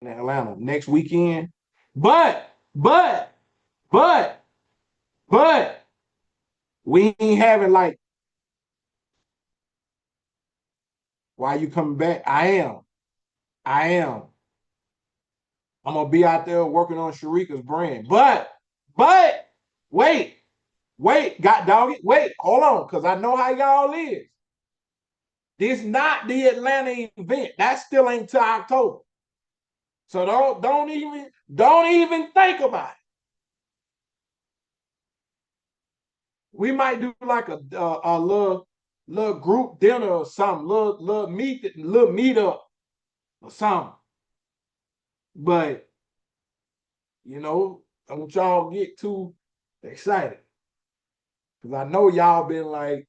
in Atlanta next weekend. But, but, but, but we ain't having like, why you coming back? I am. I am. I'm gonna be out there working on Sharika's brand. But, wait, got dog it. Wait, hold on, because I know how y'all is. This not the Atlanta event. That still ain't till October. So don't even think about it. We might do like a little group dinner or something, little meet up or something. But don't y'all get too excited. Because I know y'all been like,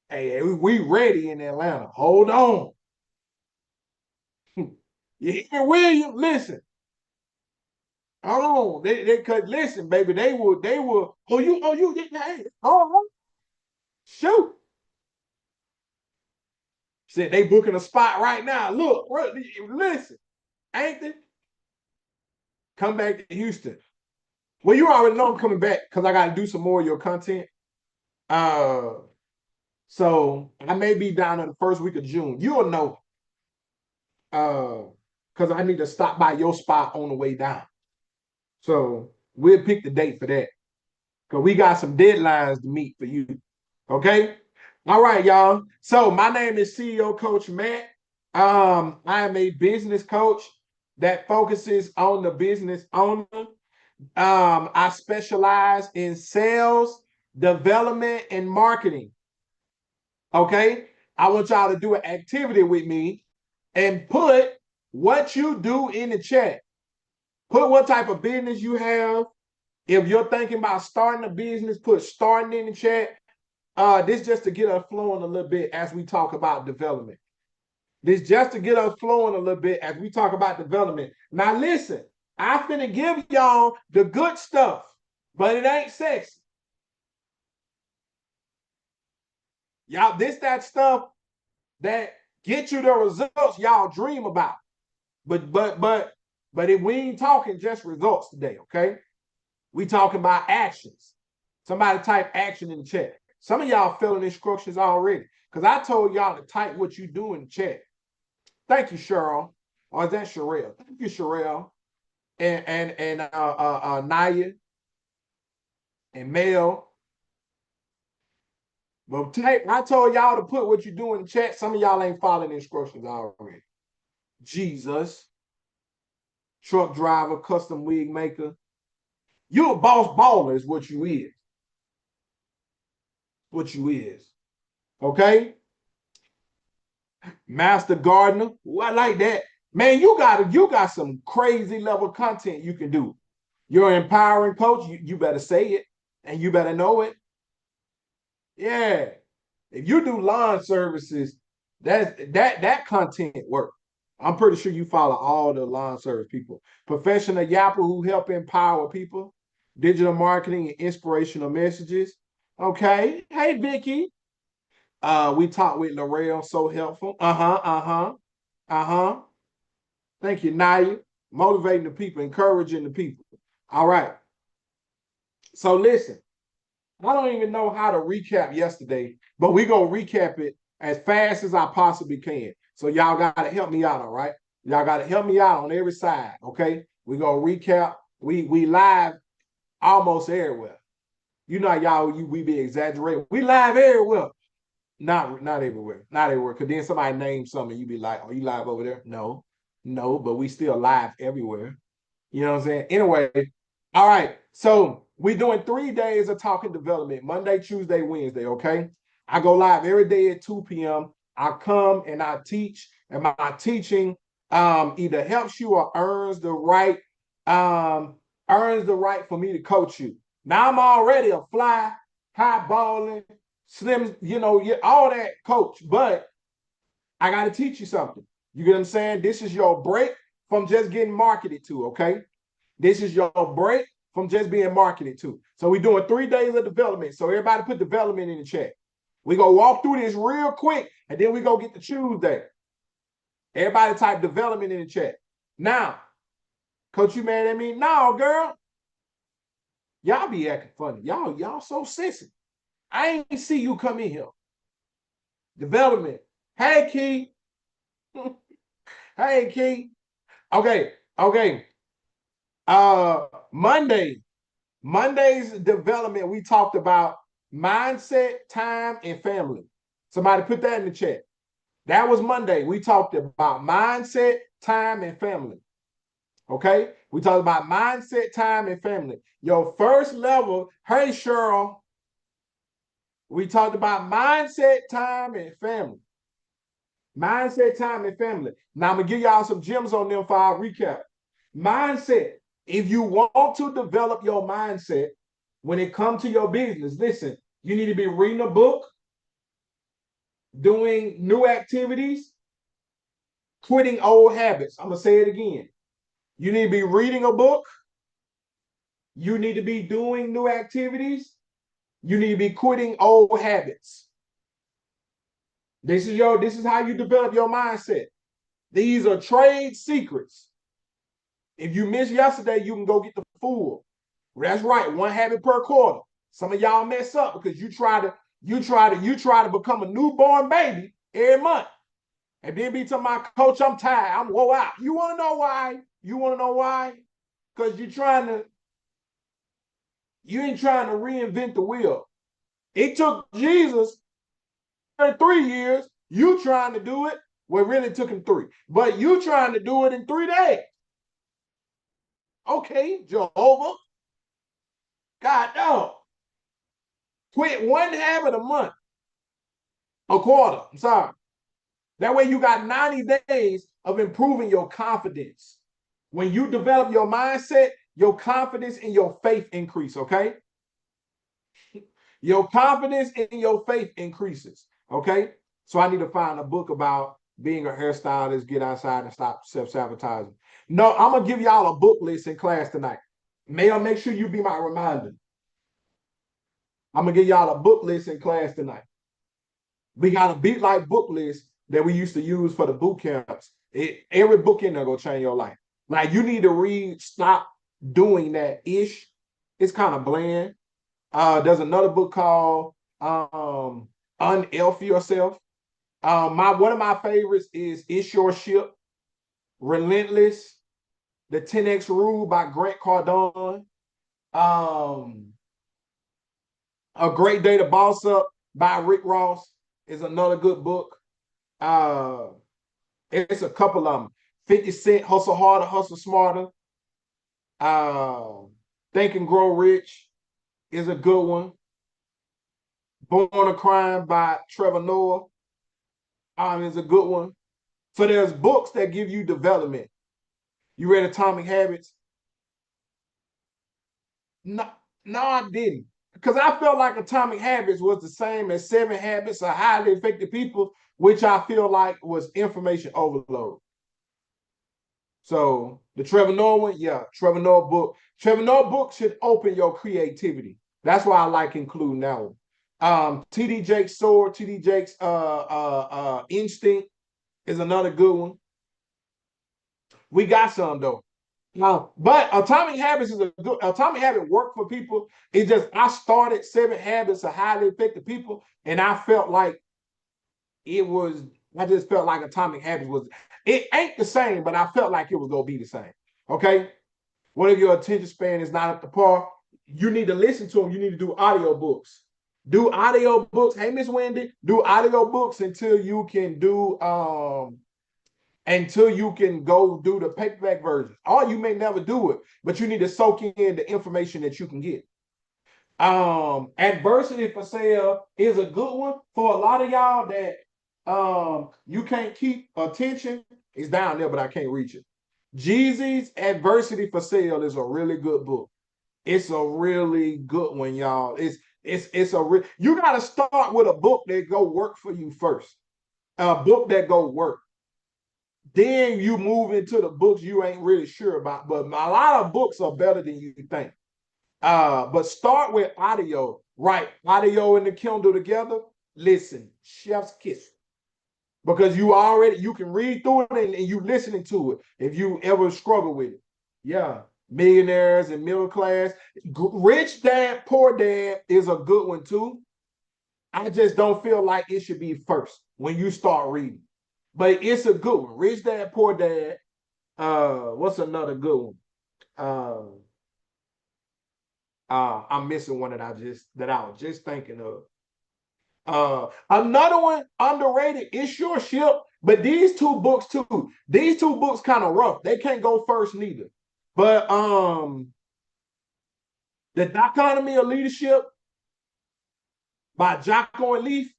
hey, we ready in Atlanta. Hold on. You hear William? Listen. Hold on. They could listen, baby. They will. Oh, you didn't. Hey, oh, shoot. Said they booking a spot right now. Look, listen, ain't they? Come back to Houston. Well, you already know I'm coming back because I got to do some more of your content. Uh, so I may be down in the first week of June. You'll know, because I need to stop by your spot on the way down. So we'll pick the date for that because we got some deadlines to meet for you. Okay. All right, y'all. So my name is CEO Coach Matt. I am a business coach that focuses on the business owner. I specialize in sales, development, and marketing. Okay. I want y'all to do an activity with me and put what you do in the chat. Put what type of business you have. If you're thinking about starting a business, put starting in the chat. This just to get us flowing a little bit as we talk about development. This just to get us flowing a little bit as we talk about development. Now listen, I finna give y'all the good stuff, but it ain't sexy. Y'all, this that stuff that get you the results y'all dream about. But if we ain't talking just results today, okay? We talking about actions. Somebody type action in the chat. Some of y'all filling instructions already. Because I told y'all to type what you do in the chat. Thank you, Cheryl. Or is that Sherelle? Thank you, Sherelle. And Naya and Mel. But I told y'all to put what you do in the chat. Some of y'all ain't following instructions already. Jesus. Truck driver, custom wig maker. You a boss baller is what you is. What you is. Okay? Master gardener. Ooh, I like that. Man, you got some crazy level content you can do. You're an empowering coach. You better say it and you better know it. Yeah. If you do lawn services, that content work. I'm pretty sure you follow all the lawn service people. Professional yapper who help empower people, digital marketing and inspirational messages. Okay. Hey, Vicky. We talked with L'Oreal, so helpful. Uh-huh. Thank you, Naya. Motivating the people, encouraging the people. All right. So listen, I don't even know how to recap yesterday, but we gonna recap it as fast as I possibly can. So y'all gotta help me out, all right? Y'all gotta help me out on every side, okay? We gonna recap. We live almost everywhere. You know y'all we be exaggerating. We live everywhere. Not everywhere. Not everywhere. Cause then somebody names something, you be like, "Are you live over there?" No, but we still live everywhere. You know what I'm saying? Anyway, all right. So we're doing 3 days of talking development, Monday, Tuesday, Wednesday. Okay. I go live every day at 2 p.m. I come and I teach, and my teaching either helps you or earns the right for me to coach you. Now I'm already a fly, high balling, slim, all that coach, but I got to teach you something. You get what I'm saying? This is your break from just getting marketed to, okay? This is your break from just being marketed to. So we're doing 3 days of development. So everybody put development in the chat. We go walk through this real quick, and then we go get the Tuesday. Everybody type development in the chat. Now, Coach, you mad at me? No, girl. Y'all be acting funny. Y'all so sissy. I ain't see you come in here. Development. Hey, Key. Hey, Key. Okay. Monday's development, we talked about mindset, time, and family. Somebody put that in the chat. That was Monday. We talked about mindset, time, and family. Okay? We talked about mindset, time, and family. Your first level, hey, Cheryl, we talked about mindset, time, and family. Mindset, time, and family. Now I'm going to give y'all some gems on them for our recap. Mindset. If you want to develop your mindset when it comes to your business, listen, you need to be reading a book, doing new activities, quitting old habits. I'm going to say it again. You need to be reading a book. You need to be doing new activities. You need to be quitting old habits. This is how you develop your mindset. These are trade secrets. If you missed yesterday, you can go get the full. That's right, one habit per quarter. Some of y'all mess up because you try to become a newborn baby every month. And then be telling my coach, I'm tired, I'm woe out. You want to know why? Because you ain't trying to reinvent the wheel. It took Jesus 3 years. You trying to do it. Well, it really took him 3. But you trying to do it in 3 days. Okay, Jehovah. God, no. Quit one habit a month. A quarter. I'm sorry. That way you got 90 days of improving your confidence. When you develop your mindset, your confidence and your faith increase, okay? Your confidence and your faith increases, okay? So I need to find a book about being a hairstylist, get outside and stop self-sabotaging. No, I'm going to give y'all a book list in class tonight. Make sure you be my reminder. I'm going to give y'all a book list in class tonight. We got a Beat Life book list that we used to use for the boot camps. Every book in there going to change your life. Like, you need to read Stop Doing That Ish. It's kind of bland. There's another book called Unelf Yourself. One of my favorites is It's Your Ship, Relentless, The 10X Rule by Grant Cardone. A Great Day to Boss Up by Rick Ross is another good book. It's a couple of them. 50 Cent, Hustle Harder, Hustle Smarter. Think and Grow Rich is a good one. Born a Crime by Trevor Noah is a good one. So there's books that give you development. You read Atomic Habits? No, I didn't. Because I felt like Atomic Habits was the same as 7 Habits of Highly Effective People, which I feel like was information overload. So the Trevor Noah one, yeah, Trevor Noah book. Trevor Noah book should open your creativity. That's why I like including that one. TD Jakes Sword, TD Jakes Instinct is another good one. We got some though. But Atomic Habits is a good. Atomic Habit work for people. It's just I started 7 Habits of Highly Effective People, and I felt like it was. I just felt like Atomic Habits was. It ain't the same, but I felt like it was gonna be the same. Okay. What if your attention span is not up to par? You need to listen to them. You need to do audio books. Do audio books. Hey, Miss Wendy, do audio books until you can do until you can go do the paperback version. Or you may never do it, but you need to soak in the information that you can get. Adversity for Sale is a good one for a lot of y'all that you can't keep attention. It's down there, but I can't reach it. Jeezy's Adversity for Sale is a really good book. It's a really good one, y'all. It's a real. You got to start with a book that go work for you first. A book that go work. Then you move into the books you ain't really sure about. But a lot of books are better than you think. But start with audio, right? Audio and the Kindle together. Listen, chef's kiss. Because you can read through it and you listening to it if you ever struggle with it. Yeah. Millionaires and middle class. Rich Dad, Poor Dad is a good one too. I just don't feel like it should be first when you start reading. But it's a good one. Rich Dad, Poor Dad. What's another good one? Uh, I'm missing one that I was just thinking of. Another one underrated is Your Ship, but these two books too. These two books kind of rough. They can't go first neither. But the Dichotomy of Leadership by Jocko and Leaf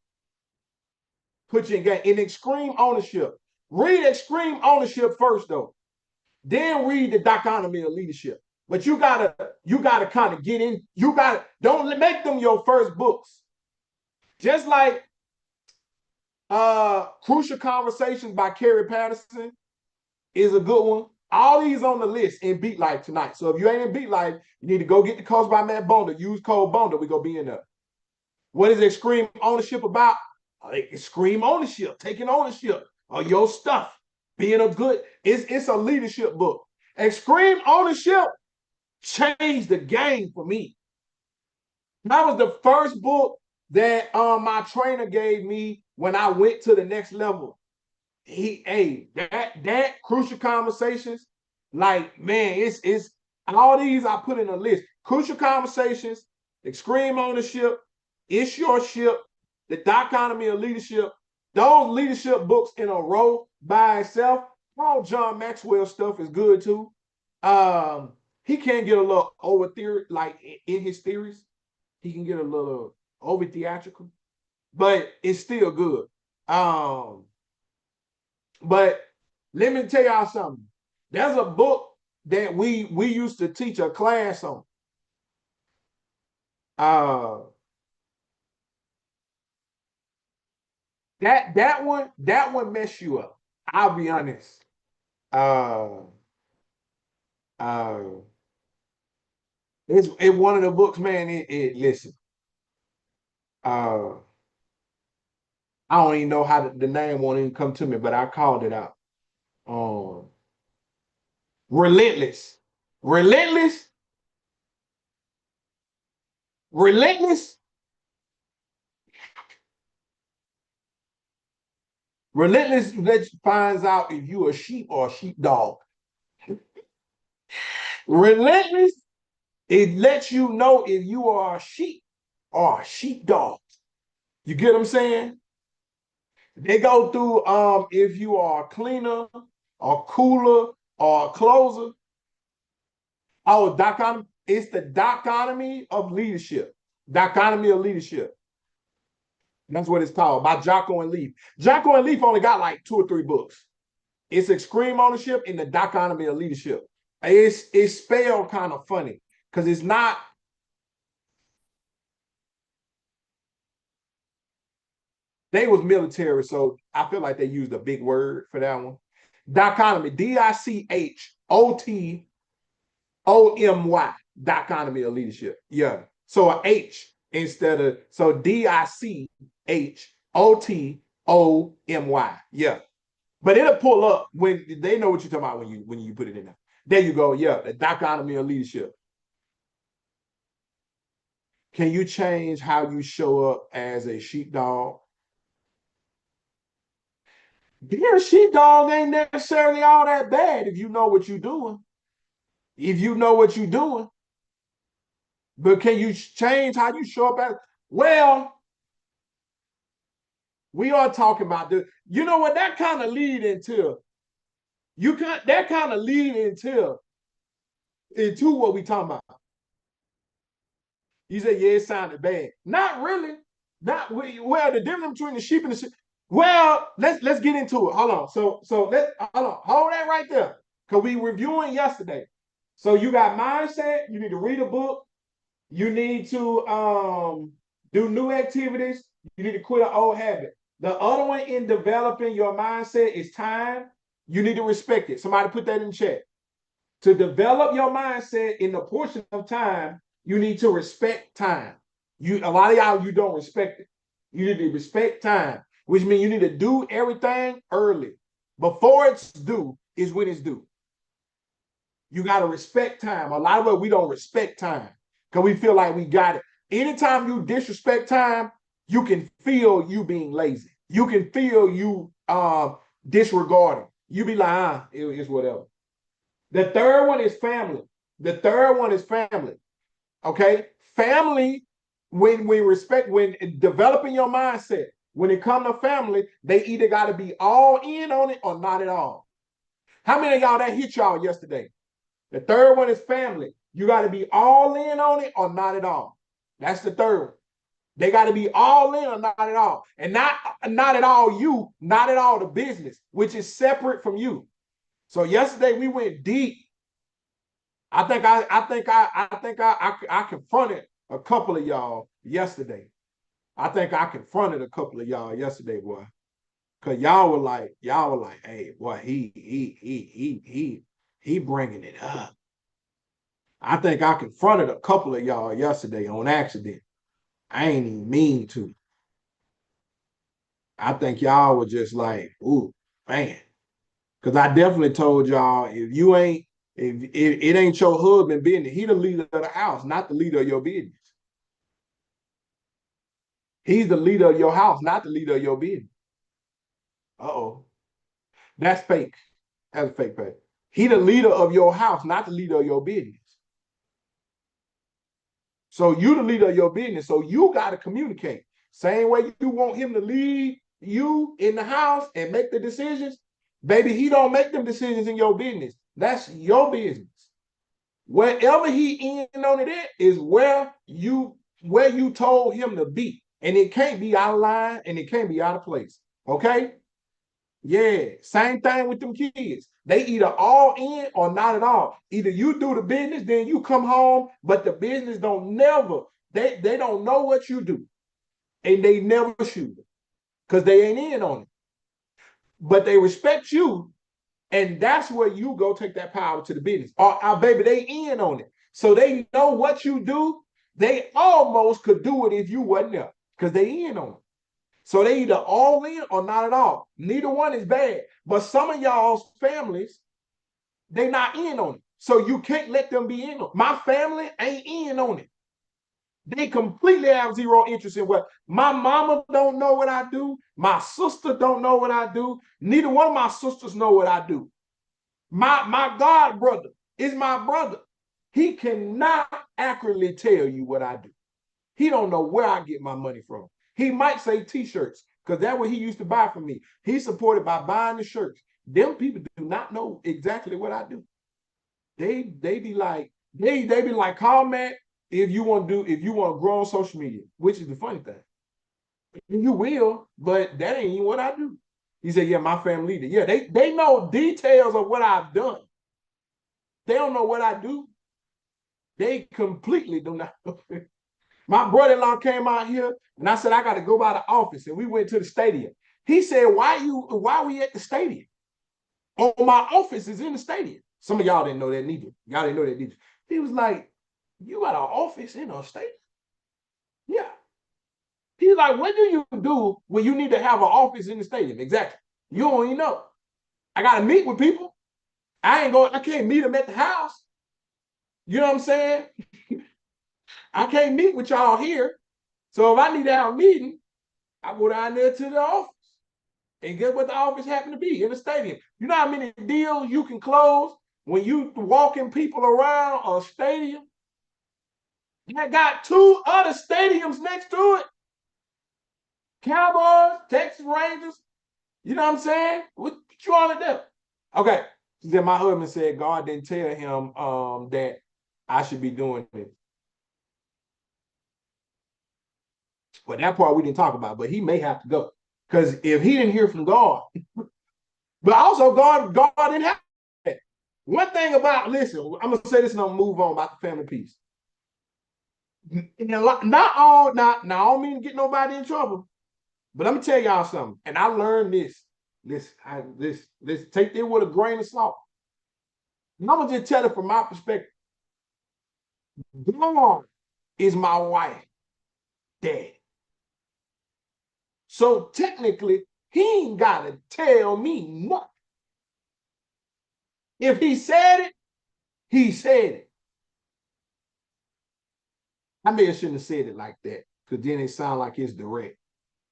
put you in game. In Extreme Ownership, read Extreme Ownership first though. Then read the Dichotomy of Leadership. But you gotta kind of get in. You gotta don't make them your first books. Just like Crucial Conversations by Kerry Patterson is a good one. All these on the list in Beat Life tonight. So if you ain't in Beat Life, you need to go get the course by Matt Bonda. Use code Bonda. We gonna be in there. What is Extreme Ownership about? Extreme ownership, taking ownership of your stuff, being a good. It's a leadership book. Extreme Ownership changed the game for me. That was the first book that my trainer gave me when I went to the next level. That Crucial Conversations, like man, it's all these I put in a list. Crucial Conversations, Extreme Ownership, It's Your Ship, The Dichotomy of Leadership. Those leadership books in a row by itself. All John Maxwell stuff is good too. He can get a little over theory, like in his theories. He can get a little over theatrical, but it's still good. Um, but let me tell y'all something. There's a book that we used to teach a class on. Uh, that one mess you up. I'll be honest. Uh, uh, it's one of the books, man. It listen. Uh, I don't even know how the name won't even come to me, but I called it out. Um, Relentless, relentless, relentless, relentless. That finds out if you a sheep or a sheepdog. Relentless, it lets you know if you are a sheep or a sheepdog. You get what I'm saying? They go through if you are a cleaner, or cooler, or a closer. Oh, dichotomy. It's the dichotomy of leadership. Dichotomy of leadership. That's what it's called by Jocko and Leaf. Jocko and Leaf only got like 2 or 3 books. It's Extreme Ownership and the Dichotomy of Leadership. It's spelled kind of funny because it's not. They was military, so I feel like they used a big word for that one. Dichotomy, Dichotomy, Dichotomy of Leadership. Yeah. So a H instead of so Dichotomy. Yeah. But it'll pull up when they know what you're talking about when you put it in there. There you go. Yeah, the Dichotomy of Leadership. Can you change how you show up as a sheepdog? Being a sheepdog ain't necessarily all that bad if you know what you're doing. If you know what you're doing, but can you change how you show up as? Well, we are talking about this. You know what? That kind of lead into you. That kind of lead into what we talking about. You said, yeah, it sounded bad. Not really. Not well. The difference between the sheep and the sheep. Well, let's get into it. Hold on. So let hold that right there. Cause we reviewing yesterday. So you got mindset. You need to read a book. You need to do new activities. You need to quit an old habit. The other one in developing your mindset is time. You need to respect it. Somebody put that in chat. To develop your mindset in the portion of time, you need to respect time. A lot of y'all, you don't respect it. You need to respect time, which means you need to do everything early. Before it's due is when it's due. You got to respect time. A lot of us, we don't respect time because we feel like we got it. Anytime you disrespect time, you can feel you being lazy. You can feel you disregarding. You be like, it's whatever. The third one is family. The third one is family. Okay, family. When we respect, when developing your mindset, when it comes to family, they either got to be all in on it or not at all. How many of y'all that hit y'all yesterday? The third one is family. You got to be all in on it or not at all. That's the third one. They got to be all in or not at all. And not at all you, not at all the business, which is separate from you. So yesterday we went deep. I confronted a couple of y'all yesterday. I think I confronted a couple of y'all yesterday, boy. Cause y'all were like, hey, boy, he bringing it up. I think I confronted a couple of y'all yesterday on accident. I ain't even mean to. I think y'all were just like, ooh, man. Cause I definitely told y'all if it ain't your husband business, he the leader of the house, not the leader of your business. He's the leader of your house, not the leader of your business. Uh-oh. That's fake. That's a fake pay. He the leader of your house, not the leader of your business. So you the leader of your business. So you got to communicate. Same way you want him to lead you in the house and make the decisions. Baby, he don't make them decisions in your business. That's your business. Wherever he in on it is where you told him to be. And it can't be out of line and it can't be out of place. Okay? Yeah, same thing with them kids. They either all in or not at all. Either you do the business, then you come home, but the business don't never, they don't know what you do. And they never shoot it because they ain't in on it. But they respect you, and that's where you go take that power to the business. Or baby, they in on it. So they know what you do. They almost could do it if you wasn't there because they in on it. So they either all in or not at all. Neither one is bad. But some of y'all's families, they not in on it. So you can't let them be in on it. My family ain't in on it. They completely have zero interest in what my mama don't know what I do. My sister don't know what I do. Neither one of my sisters know what I do. My God brother is my brother. He cannot accurately tell you what I do. He don't know where I get my money from. He might say t-shirts because that's what he used to buy from me. He's supported by buying the shirts. Them people do not know exactly what I do. They be like, they be like, call Matt if you want to grow on social media, which is the funny thing. You will, but that ain't even what I do. He said, yeah, my family leader. Yeah, they know details of what I've done. They don't know what I do. They completely do not know. My brother-in-law came out here and I said, I got to go by the office. And we went to the stadium. He said, why we at the stadium? Oh, my office is in the stadium. Some of y'all didn't know that neither. Y'all didn't know that neither. He was like, you got an office in a stadium? Yeah. He's like, what do you do when you need to have an office in the stadium? Exactly. You don't even know. I got to meet with people. I can't meet them at the house. You know what I'm saying? I can't meet with y'all here. So if I need to have a meeting, I go down there to the office. And guess what the office happened to be? In the stadium. You know how many deals you can close when you walking people around a stadium? That got two other stadiums next to it. Cowboys, Texas Rangers. You know what I'm saying? What you want to do? Okay. Then my husband said God didn't tell him that I should be doing this. Well, that part we didn't talk about, but he may have to go. Because if he didn't hear from God, but also God didn't have that. One thing about, listen, I'm gonna say this and I'm gonna move on about the family piece. Not all, not I don't mean to get nobody in trouble, but let me tell y'all something. And I learned this. This take it with a grain of salt. And I'm gonna just tell it from my perspective. God is my wife, dad. So technically, he ain't gotta tell me nothing. If he said it, He said it. I may have shouldn't have said it like that because then it sounds like it's direct.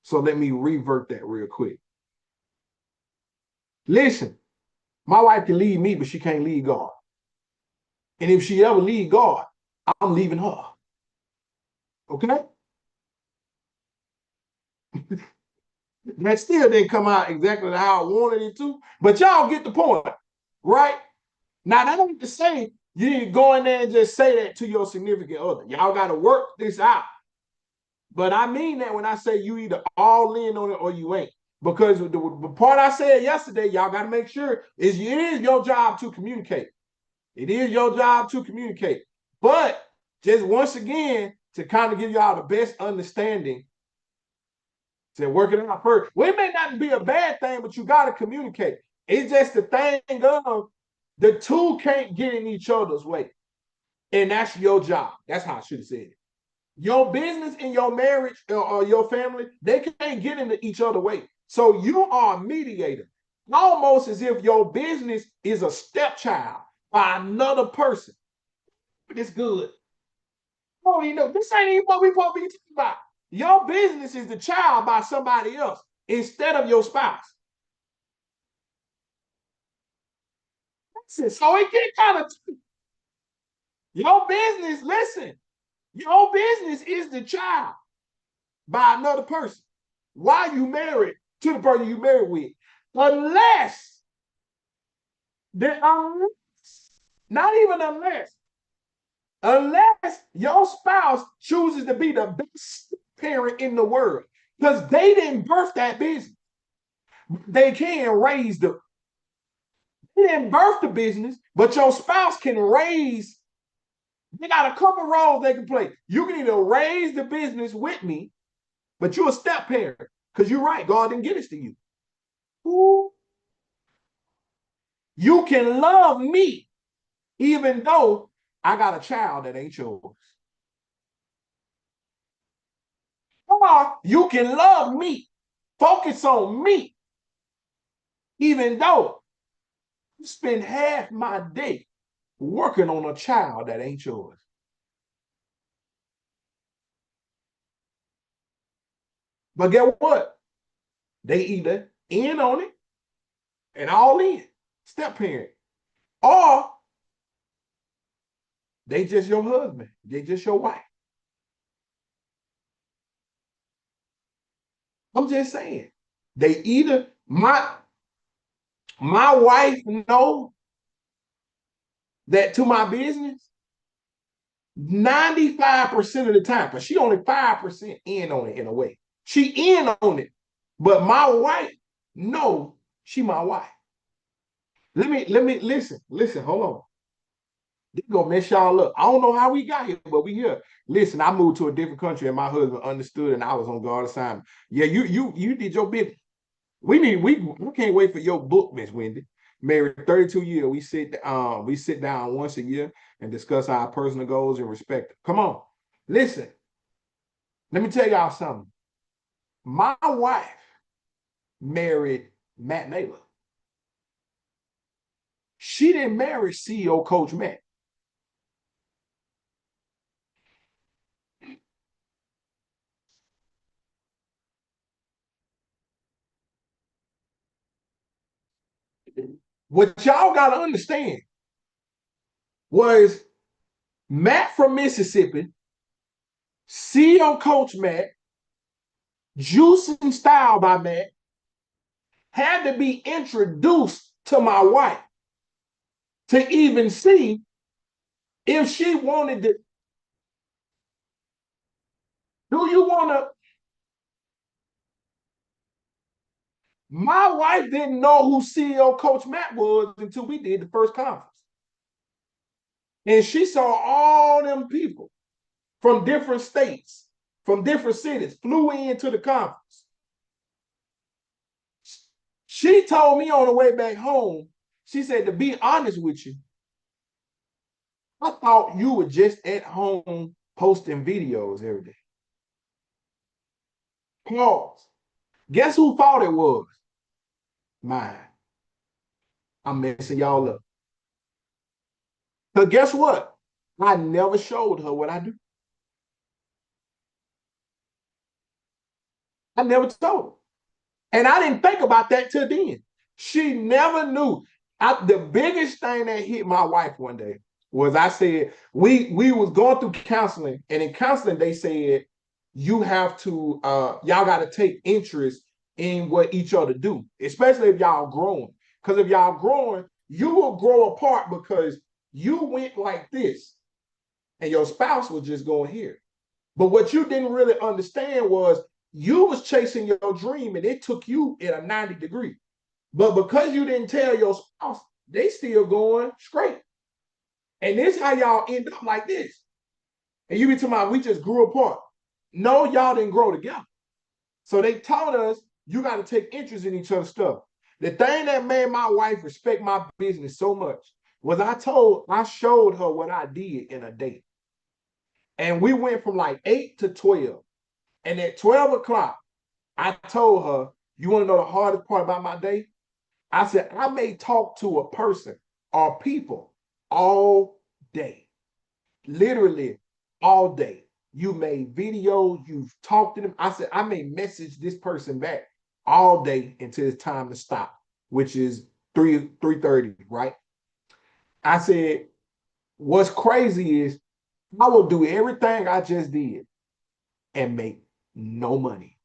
So let me revert that real quick. Listen, my wife can lead me, but she can't lead God. And if she ever lead God, I'm leaving her. Okay? That still didn't come out exactly how I wanted it to, but y'all get the point, right? Now, that ain't to say you need to go in there and just say that to your significant other. Y'all got to work this out. But I mean that when I say you either all in on it or you ain't. Because the part I said yesterday, y'all got to make sure it is your job to communicate. It is your job to communicate. But just once again, to kind of give y'all the best understanding, to work it out first. Well, it may not be a bad thing, but you got to communicate. It's just the thing of the two can't get in each other's way. And that's your job. That's how I should have said it. Your business and your marriage or your family, they can't get into each other's way. So you are a mediator, almost as if your business is a stepchild by another person. It's good. Oh, you know, this ain't even what we supposed to be talking about. Your business is the child by somebody else instead of your spouse. Listen, so it get kind of your business. Listen, your business is the child by another person. Why you married to the person you married with, unless not even unless your spouse chooses to be the best parent in the world because they didn't birth that business. They can raise the. They didn't birth the business, but your spouse can raise. They got a couple roles they can play. You can either raise the business with me, but you're a step parent because you're right. God didn't give this to you. Ooh. You can love me even though I got a child that ain't yours. Or you can love me, focus on me, even though you spend half my day working on a child that ain't yours. But get what? They either in on it and all in, step parent, or they just your husband, they just your wife. I'm just saying, they either my wife know that to my business 95% of the time, but she only 5% in on it in a way. She in on it, but my wife, no, she my wife. Let me listen, hold on. This gonna mess y'all up. I don't know how we got here, but we here. Listen, I moved to a different country and my husband understood and I was on guard assignment. Yeah, you did your business. We can't wait for your book, Miss Wendy. Married 32 years. We sit down once a year and discuss our personal goals and respect. Come on. Listen, let me tell y'all something. My wife married Matt Naylor. She didn't marry CEO Coach Matt. What y'all gotta understand was Matt from Mississippi, CEO Coach Matt, Juicing Style by Matt, had to be introduced to my wife to even see if she wanted to. Do you want to? My wife didn't know who CEO Coach Matt was until we did the first conference. And she saw all them people from different states, from different cities, flew into the conference. She told me on the way back home, she said, to be honest with you, I thought you were just at home posting videos every day. Pause. Guess who fault it was? Mine. I'm messing y'all up. Because guess what? I never showed her what I do. I never told her. And I didn't think about that till then. She never knew. The biggest thing that hit my wife one day was I said, we was going through counseling, and in counseling, they said, you have to, y'all got to take interest in what each other do, especially if y'all growing. Because if y'all growing, you will grow apart because you went like this and your spouse was just going here. But what you didn't really understand was you was chasing your dream and it took you at a 90-degree. But because you didn't tell your spouse, they still going straight. And this how y'all end up like this. And you be talking about we just grew apart. No, y'all didn't grow together. So they taught us you got to take interest in each other's stuff. The thing that made my wife respect my business so much was I showed her what I did in a day. And we went from like 8 to 12. And at 12 o'clock, I told her, you want to know the hardest part about my day? I said, I may talk to a person or people all day, literally all day. You made videos, you've talked to them. I said, I may message this person back all day until it's time to stop, which is 3:30, right? I said, what's crazy is I will do everything I just did and make no money.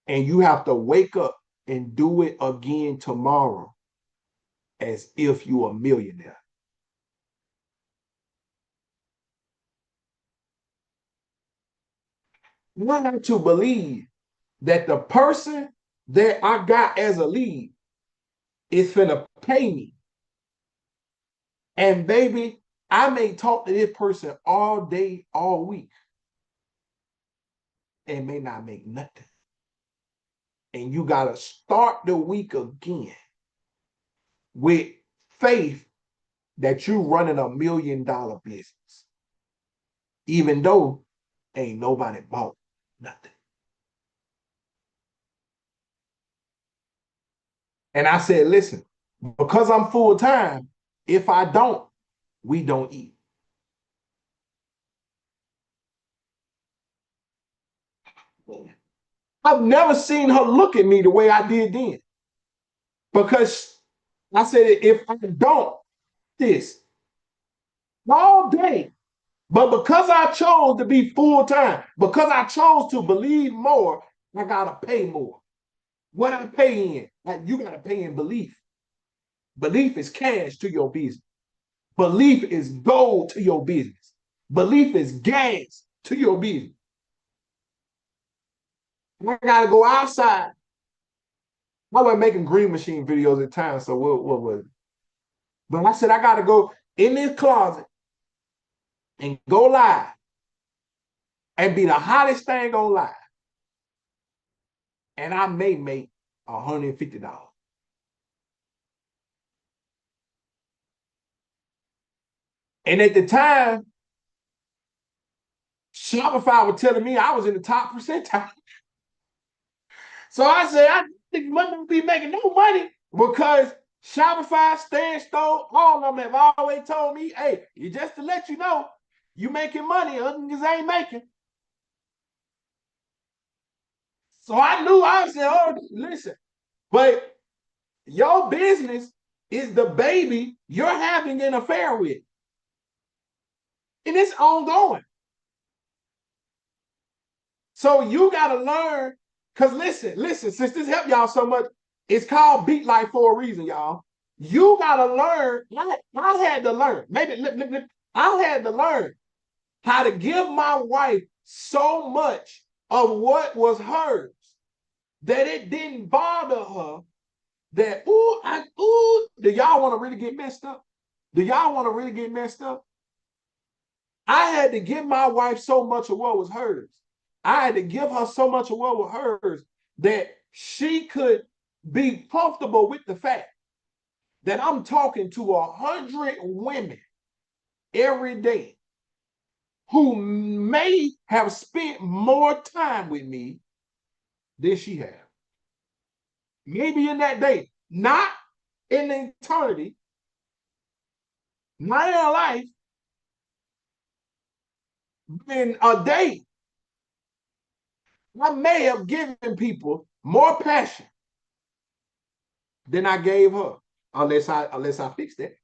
And you have to wake up and do it again tomorrow as if you're a millionaire. You have to believe that the person that I got as a lead is finna pay me. And baby, I may talk to this person all day, all week, and may not make nothing. And you gotta start the week again with faith that you running $1 million business, even though ain't nobody bought nothing. And I said, listen, because I'm full time, if I don't, we don't eat. I've never seen her look at me the way I did then. Because I said, if I don't this all day, but because I chose to be full time, because I chose to believe more, I got to pay more. What I pay in, you got to pay in belief. Belief is cash to your business. Belief is gold to your business. Belief is gas to your business. I got to go outside. I was making green machine videos at times, so what was it? But I said, I got to go in this closet and go live and be the hottest thing on live. And I may make $150. And at the time, Shopify was telling me I was in the top percentile. So I said, I think money will be making no money because Shopify, Stan Store, all of them have always told me, hey, just to let you know, you making money, other niggas ain't making. So I knew I said, oh, listen, but your business is the baby you're having an affair with. And it's ongoing. So you got to learn, because listen, since this helped y'all so much, it's called Beat Life for a reason, y'all. You got to learn. I had to learn. I had to learn how to give my wife so much of what was hers that it didn't bother her that, do y'all want to really get messed up? Do y'all want to really get messed up? I had to give my wife so much of what was hers. I had to give her so much of what was hers that she could be comfortable with the fact that I'm talking to 100 women every day who may have spent more time with me than she has. Maybe in that day, not in eternity, my life in a day, I may have given people more passion than I gave her, unless I fix that.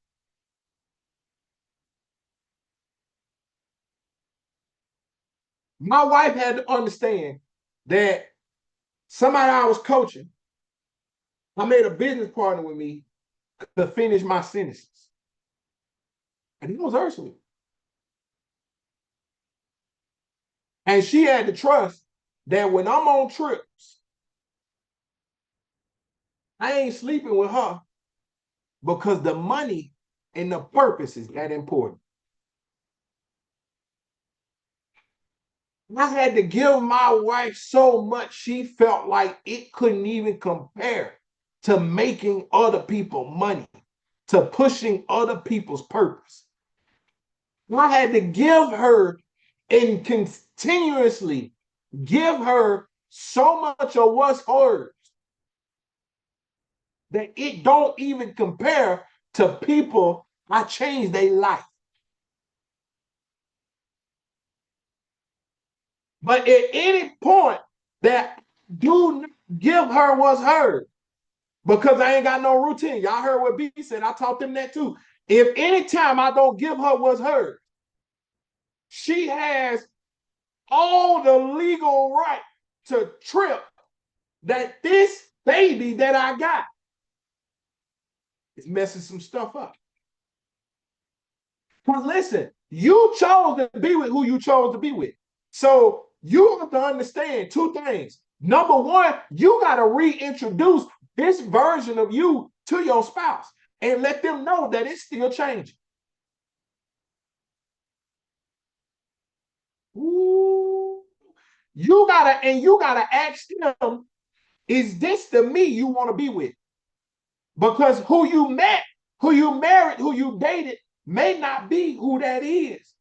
My wife had to understand that somebody I was coaching, I made a business partner with me to finish my sentences. And it was Ursula. And she had to trust that when I'm on trips, I ain't sleeping with her because the money and the purpose is that important. I had to give my wife so much she felt like it couldn't even compare to making other people money, to pushing other people's purpose. I had to give her and continuously give her so much of what's hers that it don't even compare to people I changed their life. But at any point that do not give her what's hers, because I ain't got no routine. Y'all heard what B said. I taught them that too. If anytime I don't give her what's hers, she has all the legal right to trip that this baby that I got is messing some stuff up. Because listen, you chose to be with who you chose to be with. So you have to understand two things. Number one, you got to reintroduce this version of you to your spouse and let them know that it's still changing. Ooh. You gotta ask them, is this the me you want to be with? Because who you met, who you married, who you dated may not be who that is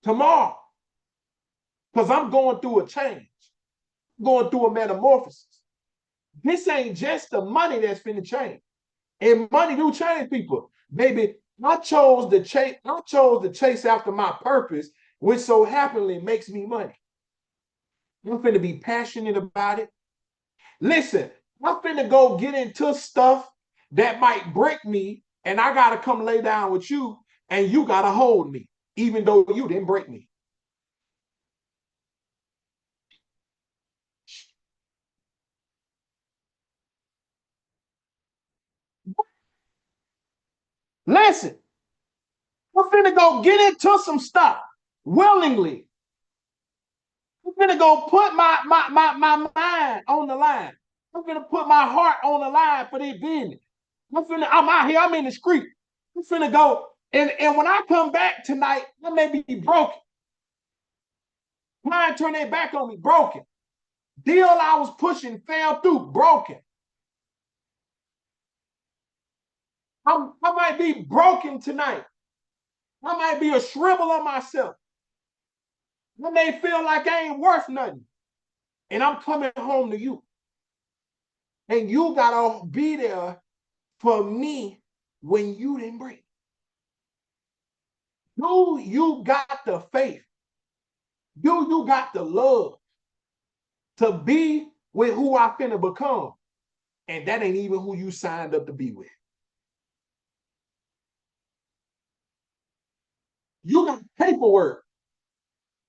tomorrow. Because I'm going through a change, going through a metamorphosis. This ain't just the money that's finna change. And money do change people. Baby, I chose to chase after my purpose, which so happily makes me money. I'm finna be passionate about it. Listen, I'm finna go get into stuff that might break me, and I gotta come lay down with you, and you gotta hold me, even though you didn't break me. Listen, I'm finna go get into some stuff willingly. I'm finna go put my mind on the line. I'm finna put my heart on the line for their business. I'm out here, I'm in the street. I'm finna go. And when I come back tonight, I may be broken. Client turn their back on me, broken. Deal I was pushing fell through, broken. I might be broken tonight. I might be a shrivel of myself. I may feel like I ain't worth nothing. And I'm coming home to you. And you gotta be there for me when you didn't break. You got the faith. You got the love to be with who I finna become. And that ain't even who you signed up to be with. You got paperwork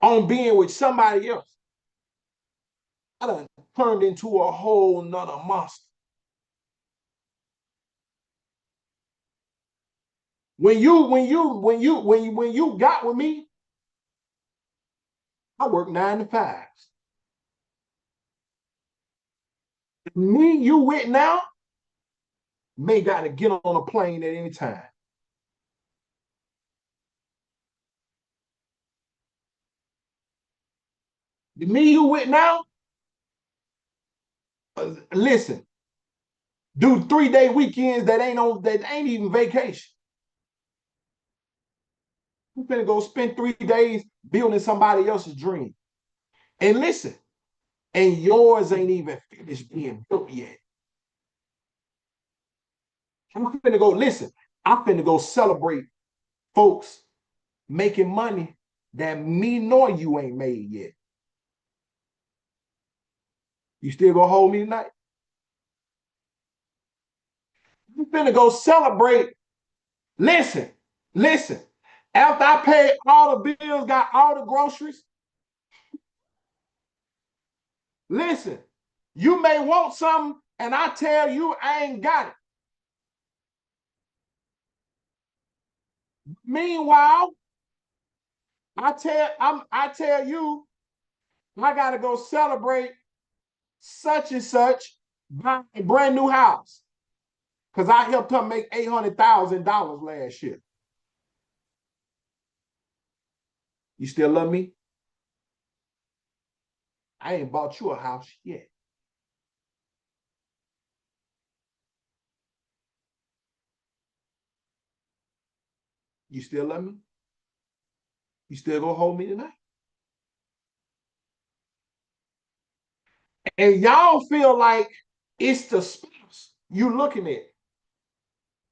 on being with somebody else. I done turned into a whole nother monster. When you got with me, I work 9 to 5s. Me, you with now, may gotta get on a plane at any time. The me you with now, listen, do 3-day weekends that ain't even vacation. You finna go spend 3 days building somebody else's dream. And listen, and yours ain't even finished being built yet. I'm finna go, listen, I'm finna go celebrate folks making money that me nor you ain't made yet. You still gonna hold me tonight? You finna go celebrate. Listen, listen. After I paid all the bills, got all the groceries, listen, you may want something, and I tell you I ain't got it. Meanwhile, I tell you, I gotta go celebrate such and such, buy a brand new house. Because I helped her make $800,000 last year. You still love me? I ain't bought you a house yet. You still love me? You still gonna hold me tonight? And y'all feel like it's the spouse you looking at.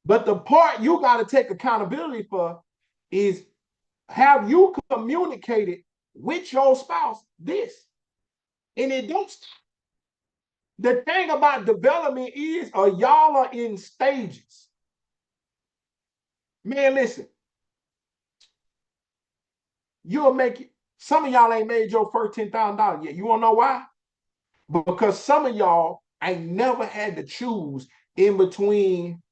But the part you got to take accountability for is, have you communicated with your spouse this? And it don't stop. The thing about development is, y'all are in stages. Man, listen, you'll make it. Some of y'all ain't made your first $10,000 yet. You wanna know why? Because some of y'all ain't never had to choose in between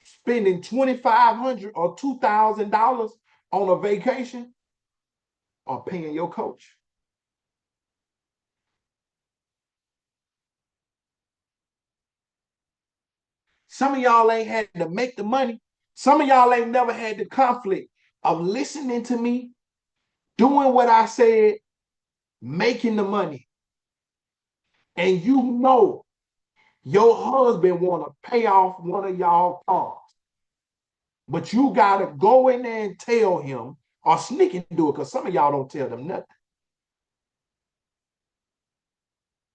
spending $2,500 or $2,000 on a vacation or paying your coach. Some of y'all ain't had to make the money. Some of y'all ain't never had the conflict of listening to me, doing what I said, making the money. And you know your husband want to pay off one of y'all cars. But you got to go in there and tell him, or sneak and do it, because some of y'all don't tell them nothing.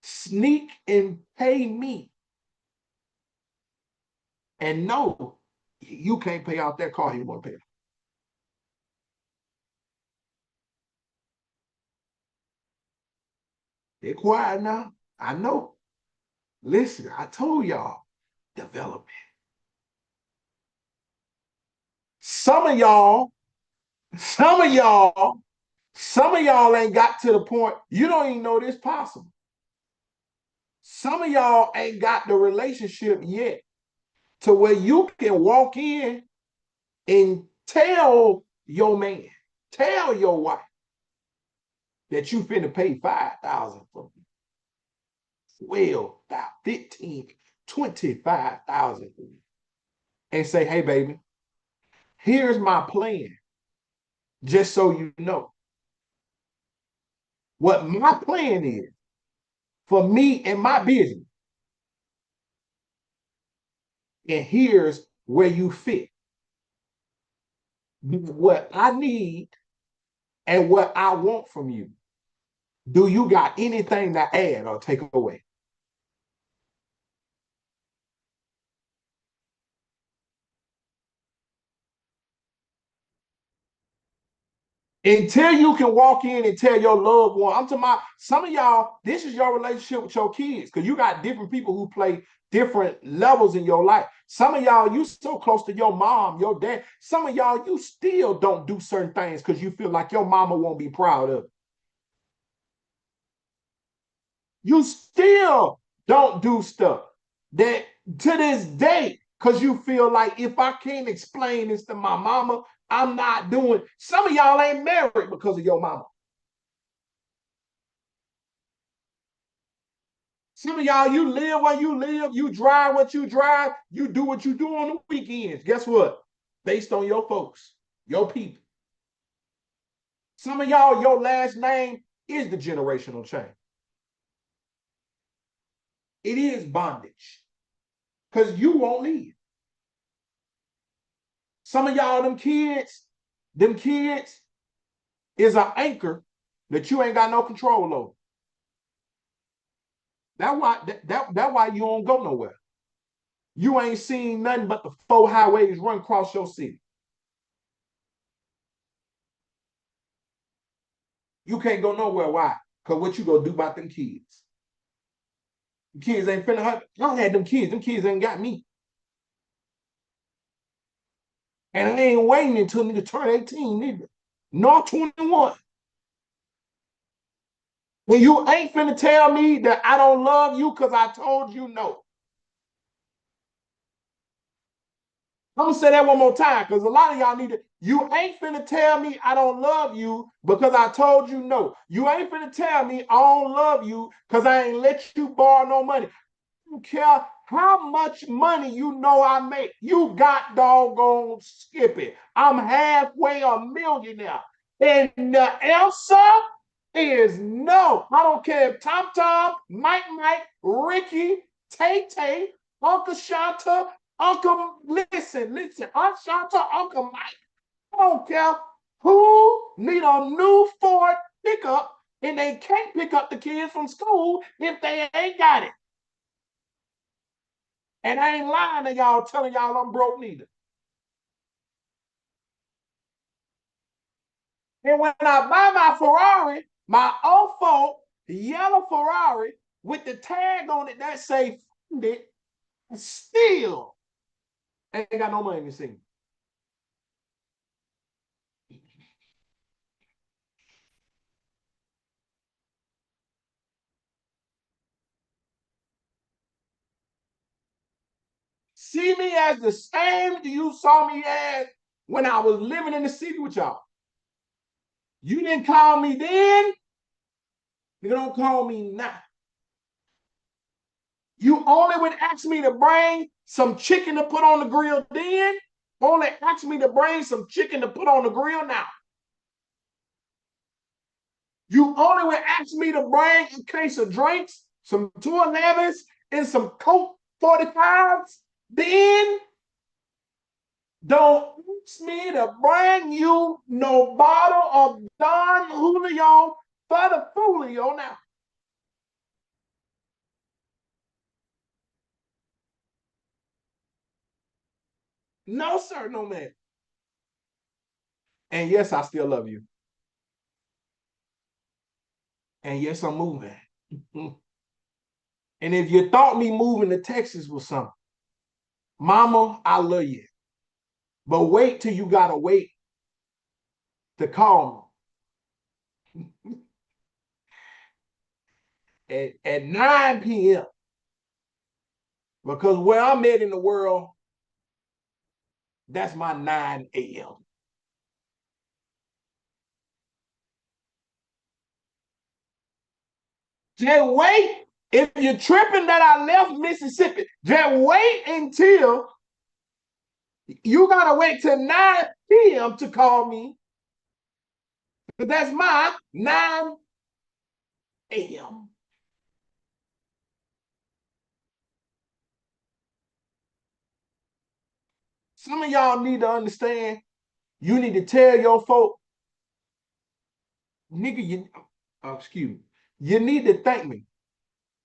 Sneak and pay me. And no, you can't pay out that car he want to pay. They're quiet now. I know. Listen, I told y'all, development. Some of y'all, some of y'all, some of y'all ain't got to the point, you don't even know this possible. Some of y'all ain't got the relationship yet to where you can walk in and tell your man, tell your wife that you finna pay 5,000 for me. 12, 15, 25,000 for me. And say, hey, baby, here's my plan. Just so you know. What my plan is for me and my business. And here's where you fit. What I need and what I want from you. Do you got anything to add or take away? Until you can walk in and tell your loved one, I'm talking about some of y'all, this is your relationship with your kids, because you got different people who play different levels in your life. Some of y'all, you so close to your mom, your dad. Some of y'all, you still don't do certain things because you feel like your mama won't be proud of it. You still don't do stuff that to this day, because you feel like if I can't explain this to my mama, I'm not doing. Some of y'all ain't married because of your mama. Some of y'all, you live where you live, you drive what you drive, you do what you do on the weekends. Guess what? Based on your folks, your people. Some of y'all, your last name is the generational change. It is bondage because you won't leave. Some of y'all, them kids is an anchor that you ain't got no control over. That why you don't go nowhere. You ain't seen nothing but the four highways run across your city. You can't go nowhere. Why? Because what you gonna do about them kids? The kids ain't finna hurt. I don't have them kids. Them kids ain't got me. And I ain't waiting until nigga turn 18 neither. Nor 21. When you ain't finna tell me that I don't love you because I told you no. I'm gonna say that one more time because a lot of y'all need to. You ain't finna tell me I don't love you because I told you no. You ain't finna tell me I don't love you because I ain't let you borrow no money. I don't care how much money you know I make. You got doggone skip it. I'm halfway a millionaire. And the answer is no. I don't care if Tom Tom, Mike, Ricky, Tay Tay, Uncle Shanta, Uncle, listen, Aunt Shanta, Uncle Mike. I don't care who need a new Ford pickup and they can't pick up the kids from school if they ain't got it. And I ain't lying to y'all telling y'all I'm broke neither. And when I buy my Ferrari, my 04 yellow Ferrari with the tag on it that say funded, still ain't got no money to see. See me as the same you saw me as when I was living in the city with y'all. You didn't call me then, you don't call me now. You only would ask me to bring some chicken to put on the grill then, only ask me to bring some chicken to put on the grill now. You only would ask me to bring a case of drinks, some 211s, and some Coke 45s. Then don't ask me to bring you no bottle of Don Julio for the Folio now. No, sir, no, man. And yes, I still love you. And yes, I'm moving. And if you thought me moving to Texas was something, mama, I love you. But wait till you gotta wait to call me at 9 p.m. Because where I'm at in the world, that's my 9 a.m. Just wait. If you're tripping that I left Mississippi, just wait until you gotta wait till 9 p.m. to call me. But that's my 9 a.m. Some of y'all need to understand. You need to tell your folk, nigga, excuse me, you need to thank me.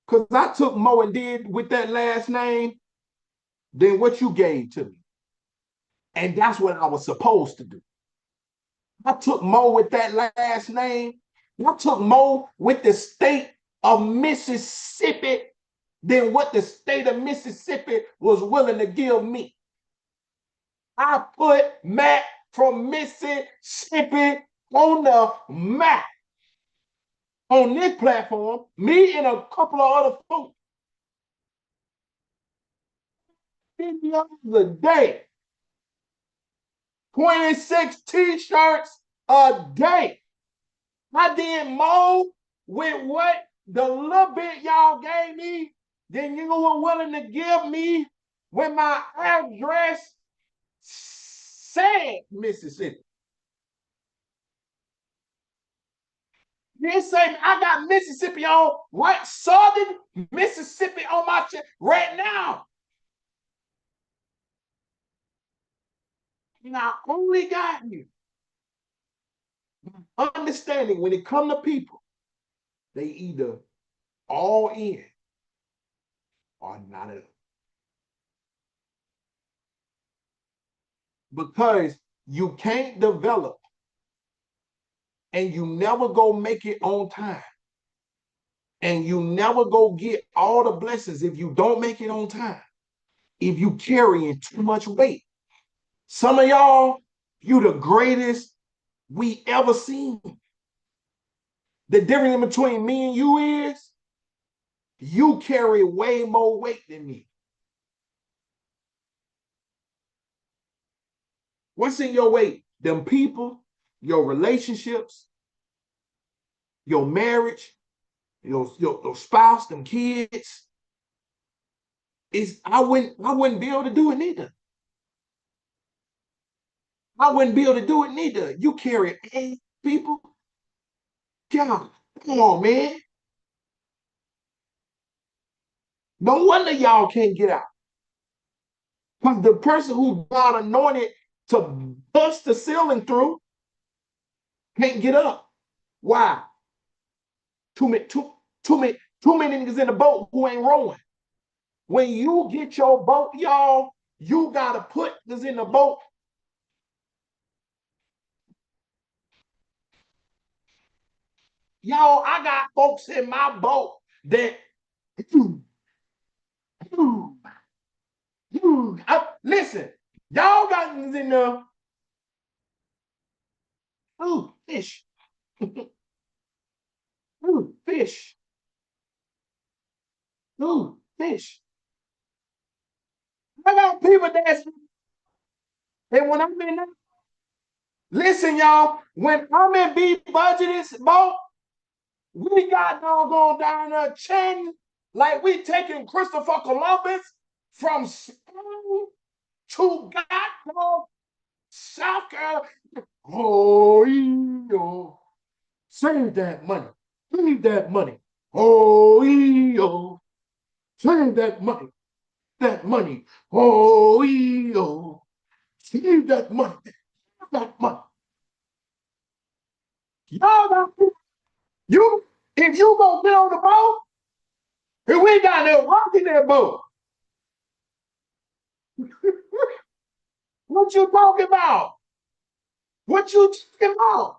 Because I took more and did with that last name than what you gave to me. And that's what I was supposed to do. I took more with that last name. I took more with the state of Mississippi than what the state of Mississippi was willing to give me. I put Matt from Mississippi on the map on this platform, me and a couple of other folks. $50 a day, 26 t-shirts a day. I did more with what the little bit y'all gave me than you were willing to give me when my address said Mississippi. You say I got Mississippi on right, southern Mississippi on my chest right now. And I only got you understanding when it come to people, they either all in or not at all. Because you can't develop and you never go make it on time, and you never go get all the blessings if you don't make it on time, if you carrying too much weight. Some of y'all, you the greatest we ever seen. The difference between me and you is you carry way more weight than me. What's in your weight? Them people, your relationships, your marriage, your spouse, them kids. I wouldn't be able to do it neither. I wouldn't be able to do it neither. You carry 8 people. God, come on, man. No wonder y'all can't get out. Because the person who God anointed to bust the ceiling through can't get up. Why? Too many niggas in the boat who ain't rowing. When you get your boat, y'all, you gotta put this in the boat. Y'all, I got folks in my boat that listen, y'all got in there. Ooh, fish. Ooh, fish. Ooh, fish. I got people that's, and when I'm in there, listen, y'all, when I'm in B Budget's boat, we got doggone down there chanting like we taking Christopher Columbus from Spain to goddamn South Carolina. Oh, yo. Save that money. Save that money. Oh, yo. Save that money. That money. Oh, yo. Save that money. That money. Y'all, you, if you gonna get on the boat, if we down there rocking that boat, what you talking about? What you talking about?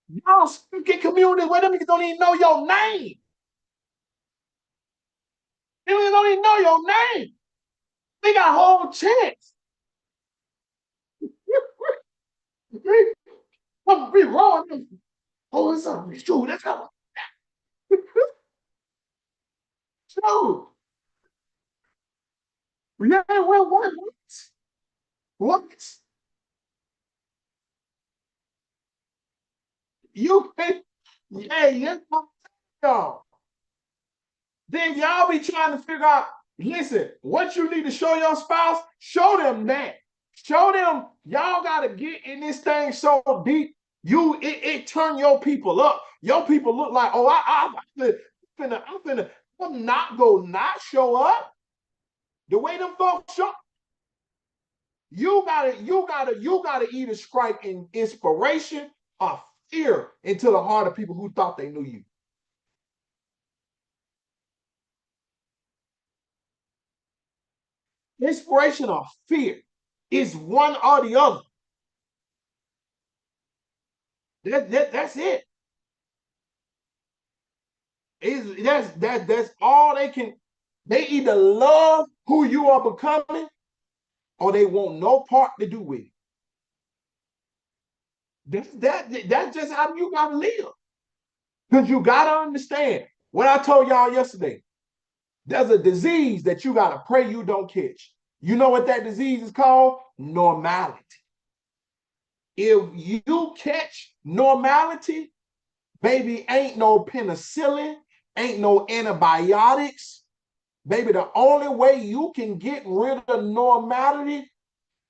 Y'all speaking communities where them niggas don't even know your name. They don't even know your name. They got whole chance. I'm be wrong. Oh, it's up. It's true. That's how. True. Yeah, well, what? What? You think, yeah, yeah, y'all. Then y'all be trying to figure out, listen, what you need to show your spouse, show them that. Show them y'all gotta get in this thing so deep. It turn your people up. Your people look like, oh, I'm not not show up. The way them folks show, you gotta either strike in inspiration or fear into the heart of people who thought they knew you. Inspiration or fear is one or the other. That's it. That's all they can. They either love who you are becoming, or they want no part to do with it. That's just how you gotta live. Because you gotta understand what I told y'all yesterday. There's a disease that you gotta pray you don't catch. You know what that disease is called? Normality. If you catch normality, baby, ain't no penicillin, ain't no antibiotics. Baby, the only way you can get rid of normality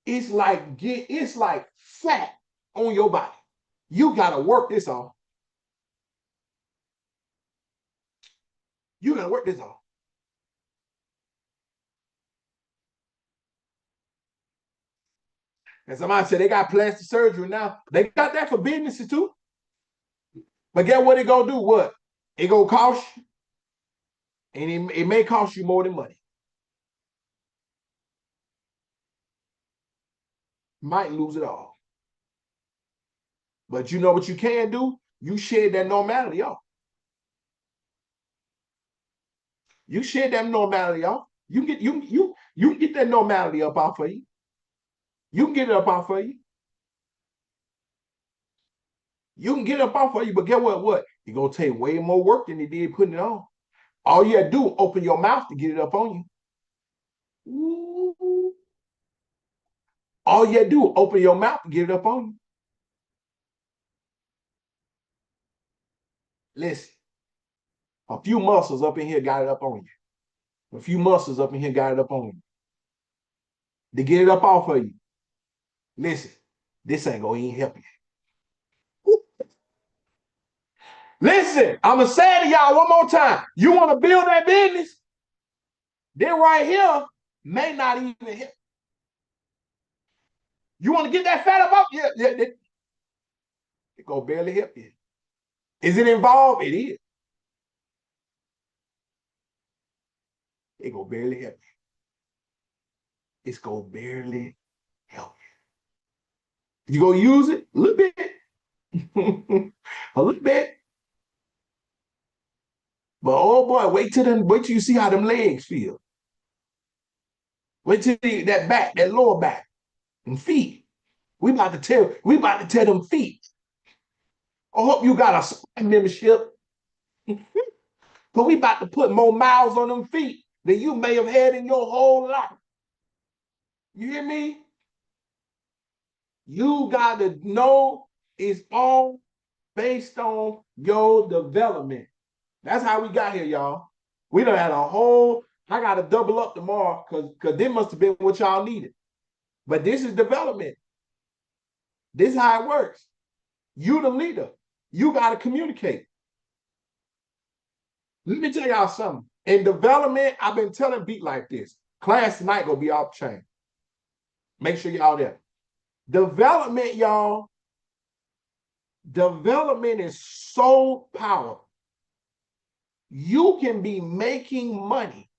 is it's like fat on your body. You gotta work this off. You gotta work this off. And somebody said they got plastic surgery now. They got that for businesses too. But get what it gonna do? What? It gonna cost you, and it may cost you more than money. Might lose it all. But you know what you can do? You shed that normality off. You shed that normality off. You can get that normality up off of you. You can get it up off of you. You can get it up off of you, but get what? It's gonna take way more work than it did putting it on. All you had to do, open your mouth to get it up on you. Ooh. All you had to do, open your mouth to get it up on you. Listen, a few muscles up in here got it up on you. A few muscles up in here got it up on you. To get it up off of you. Listen, this ain't gonna even help you. Listen, I'm gonna say it to y'all one more time. You want to build that business? Then right here may not even help. You want to get that fat up? Yeah, it gonna barely help you. Is it involved? It is. It gonna barely help you. It's gonna barely help you. You gonna use it a little bit, a little bit. But oh boy, wait till you see how them legs feel. Wait till that back, that lower back, and feet. We about to tell them feet. I hope you got a spine membership. But we about to put more miles on them feet than you may have had in your whole life. You hear me? You got to know it's all based on your development. That's how we got here, y'all. We done had a whole, I got to double up tomorrow because this must have been what y'all needed. But this is development. This is how it works. You the leader. You got to communicate. Let me tell y'all something. In development, I've been telling Beat like this. Class tonight gonna be off chain. Make sure y'all there. Development, y'all. Development is so powerful. You can be making money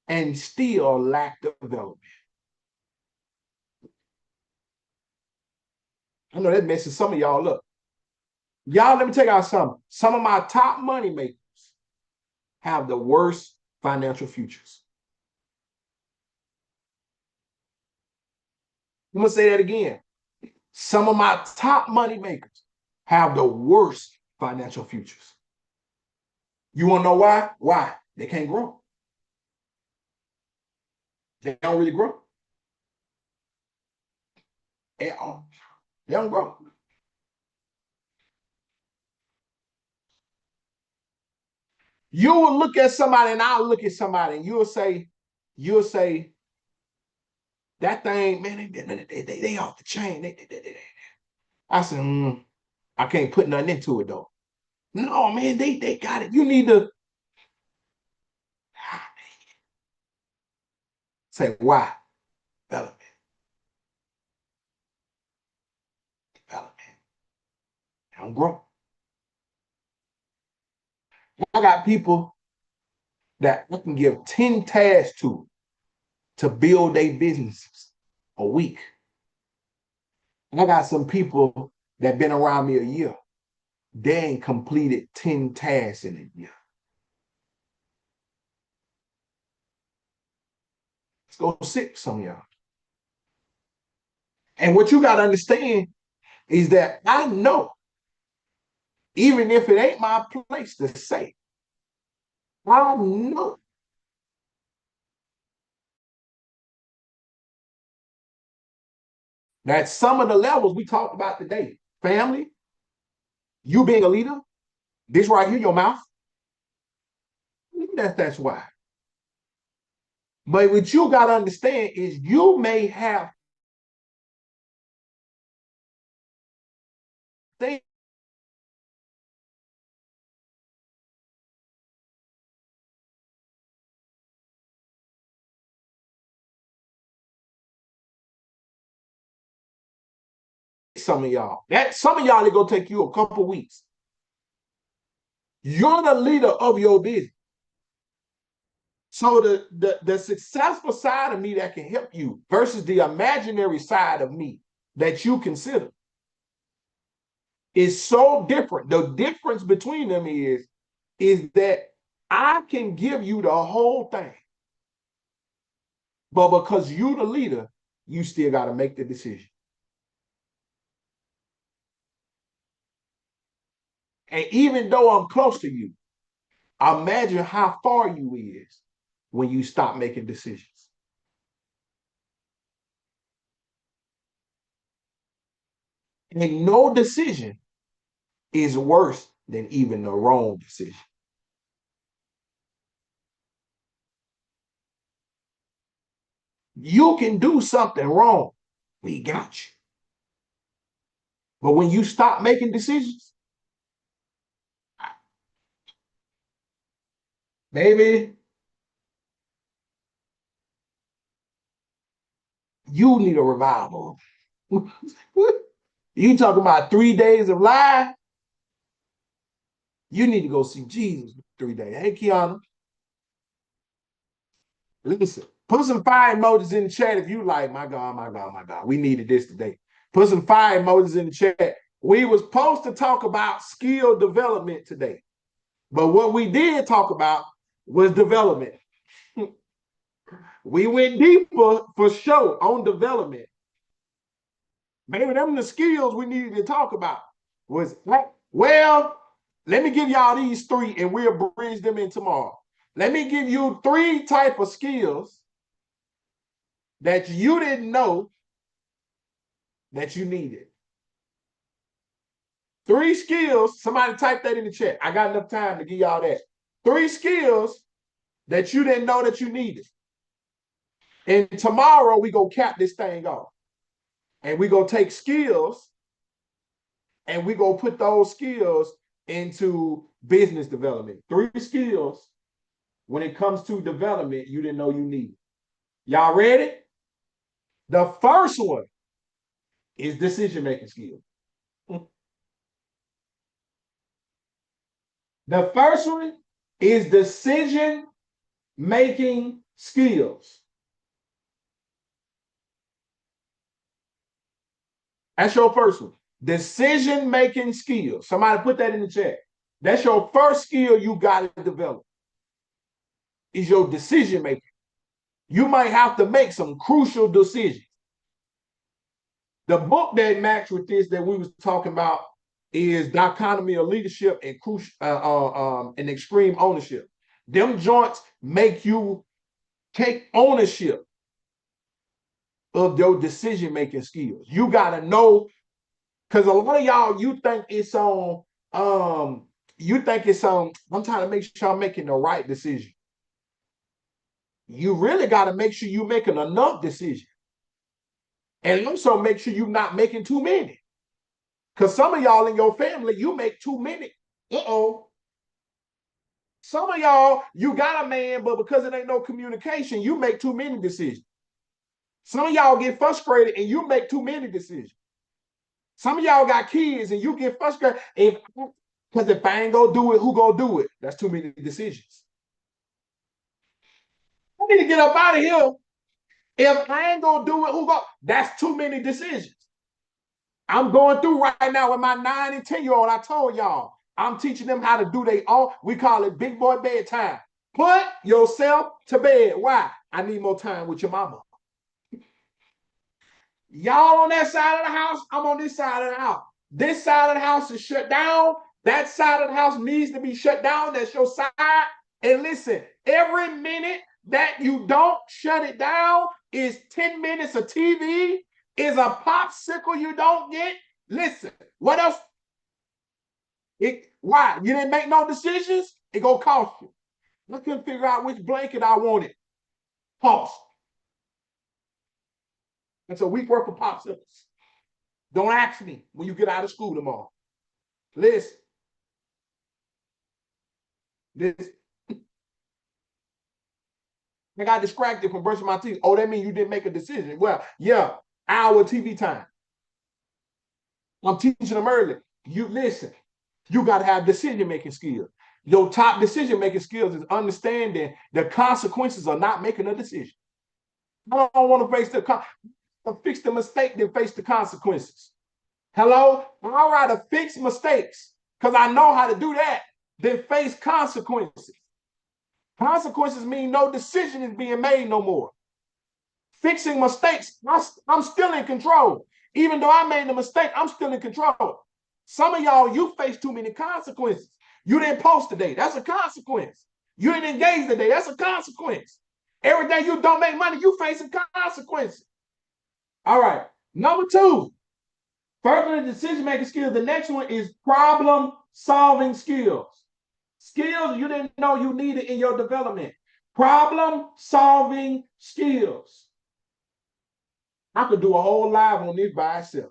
and still lack development. I know that messes some of y'all up. Y'all, let me tell y'all something. Some of my top money makers have the worst financial futures. I'm gonna say that again. Some of my top money makers have the worst financial futures. You want to know why? Why? They can't grow. They don't really grow. They don't grow. You will look at somebody and I'll look at somebody and you'll say, that thing, man, they off the chain. I said, I can't put nothing into it though. No, man, they got it. You need to say why? Development. Development. They don't grow. I got people that I can give 10 tasks to build their businesses a week. And I got some people that been around me a year. They ain't completed 10 tasks in a year. Let's go sit some of y'all. And what you got to understand is that I know, even if it ain't my place to say, I know that some of the levels we talked about today, family, you being a leader, this right here, your mouth, that's why. But what you got to understand is you may have things some of y'all. Some of y'all, it gonna take you a couple weeks. You're the leader of your business. So the successful side of me that can help you versus the imaginary side of me that you consider. is so different. The difference between them is that I can give you the whole thing, but because you the leader, you still got to make the decision. And even though I'm close to you, imagine how far you is when you stop making decisions. And no decision is worse than even the wrong decision. You can do something wrong. We got you. But when you stop making decisions, baby, you need a revival. You talking about 3 days of life? You need to go see Jesus 3 days. Hey, Kiana, listen, put some fire emojis in the chat if you like. My God, my God, my God. We needed this today. Put some fire emojis in the chat. We was supposed to talk about skill development today. But what we did talk about was development. We went deeper for sure on development. Maybe them the skills we needed to talk about was, well, let me give y'all these three and we'll bridge them in tomorrow. Let me give you three type of skills that you didn't know that you needed. Three skills. Somebody type that in the chat. I got enough time to give y'all that. Three skills that you didn't know that you needed. And tomorrow we go cap this thing off. And we go take skills and we go put those skills into business development. Three skills when it comes to development you didn't know you needed. Y'all ready? The first one is decision-making skills. The first one is decision-making skills. That's your first one. Decision-making skills. Somebody put that in the chat. That's your first skill you got to develop. Is your decision-making. You might have to make some crucial decisions. The book that matched with this that we was talking about is Dichotomy of Leadership and Extreme Ownership. Them joints make you take ownership of your decision-making skills. You got to know, because a lot of y'all, you think it's on, I'm trying to make sure I'm making the right decision. You really got to make sure you're making enough decisions. And also make sure you're not making too many. Because some of y'all in your family, you make too many. Some of y'all, you got a man, but because it ain't no communication, you make too many decisions. Some of y'all get frustrated and you make too many decisions. Some of y'all got kids and you get frustrated. Because if I ain't gonna do it, who gonna do it? That's too many decisions. I need to get up out of here. If I ain't gonna do it, who go? That's too many decisions. I'm going through right now with my 9 and 10-year-old. I told y'all, I'm teaching them how to do their own. We call it big boy bedtime. Put yourself to bed. Why? I need more time with your mama. Y'all on that side of the house, I'm on this side of the house. This side of the house is shut down. That side of the house needs to be shut down. That's your side. And listen, every minute that you don't shut it down is 10 minutes of TV, is a popsicle you don't get. Listen, what else? Why? You didn't make no decisions? It gonna cost you. I couldn't figure out which blanket I wanted. Pause. It's a week worth of popsicles. Don't ask me when you get out of school tomorrow. Listen. I got distracted from brushing my teeth. Oh, that means you didn't make a decision. Well, yeah, hour TV time. I'm teaching them early. You listen, you got to have decision-making skills. Your top decision-making skills is understanding the consequences of not making a decision. I don't want to fix the mistake, then face the consequences. Hello? I'd rather fix mistakes because I know how to do that than face consequences. Consequences mean no decision is being made no more. Fixing mistakes, I'm still in control. Even though I made the mistake, I'm still in control. Some of y'all, you face too many consequences. You didn't post today. That's a consequence. You didn't engage today. That's a consequence. Every day you don't make money, you facing consequences. All right. Number two, further decision-making skills. The next one is problem-solving skills. Skills you didn't know you needed in your development. Problem-solving skills. I could do a whole live on this by itself.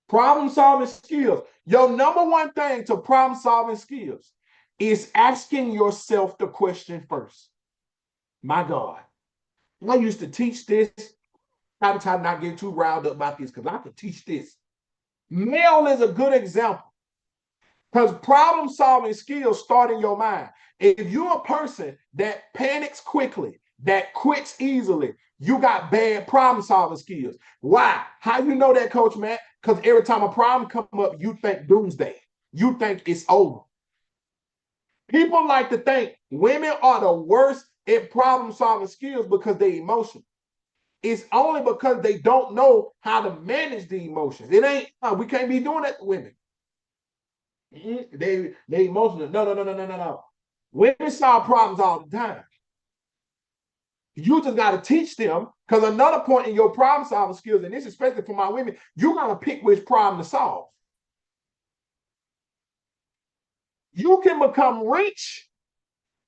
Problem-solving skills. Your number one thing to problem-solving skills is asking yourself the question first. My God. I used to teach this. I'm trying to not get too riled up about this because I could teach this. Male is a good example because problem-solving skills start in your mind. If you're a person that panics quickly, that quits easily, you got bad problem-solving skills. Why? How you know that, Coach Matt? Because every time a problem comes up, you think doomsday. You think it's over. People like to think women are the worst at problem-solving skills because they're emotional. It's only because they don't know how to manage the emotions. It ain't, we can't be doing that to women. They emotional. No. Women solve problems all the time. You just got to teach them, because another point in your problem solving skills, and this is especially for my women, you got to pick which problem to solve. You can become rich